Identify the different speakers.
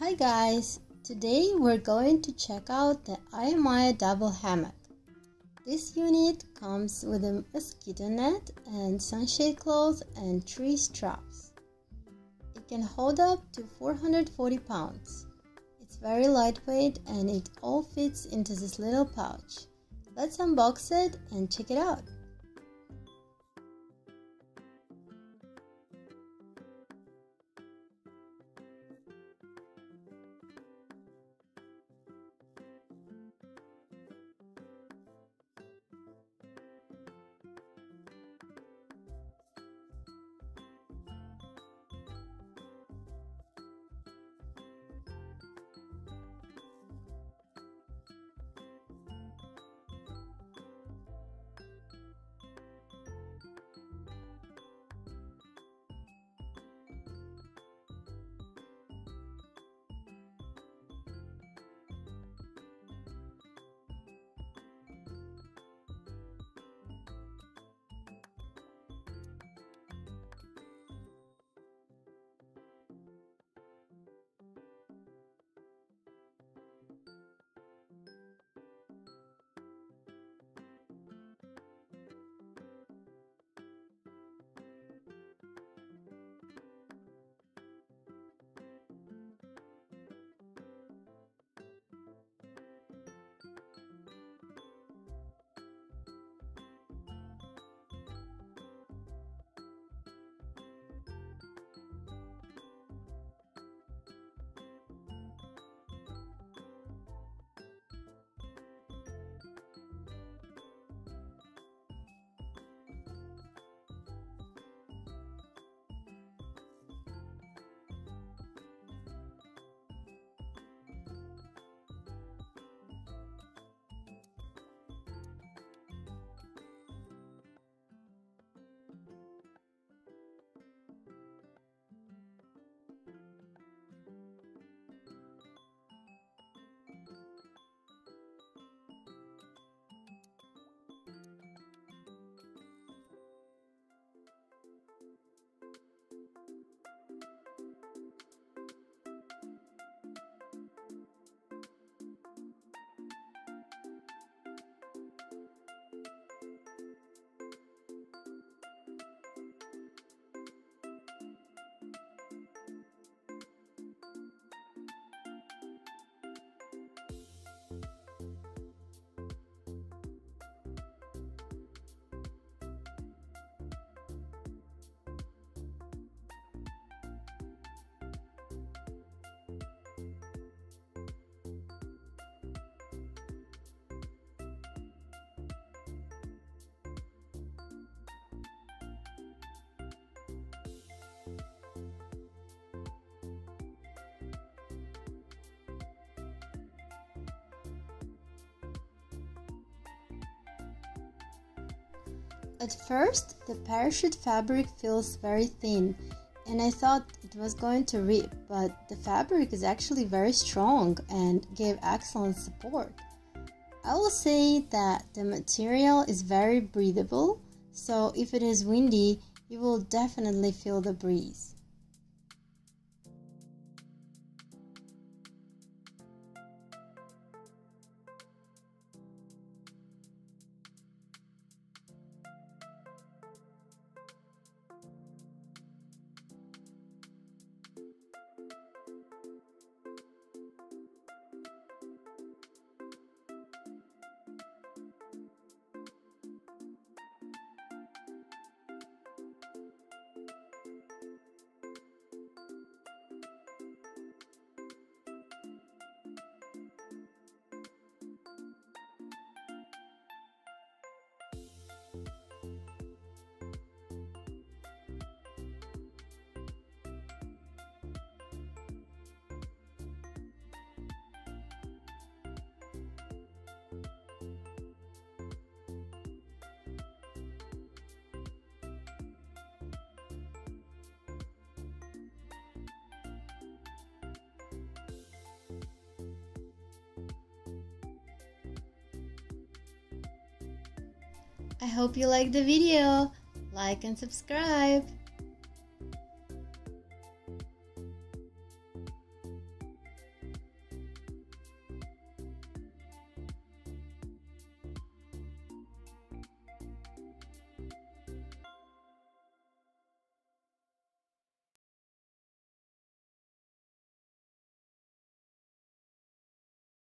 Speaker 1: Hi guys, today we're going to check out the AYAMAYA double hammock. This unit comes with a mosquito net and sunshade cloth and 3 straps. It can hold up to 440 pounds. It's very lightweight and it all fits into this little pouch. Let's unbox it and check it out. At first, the parachute fabric feels very thin and I thought it was going to rip, but the fabric is actually very strong and gave excellent support. I will say that the material is very breathable, so if it is windy, you will definitely feel the breeze. I hope you liked the video. Like and subscribe.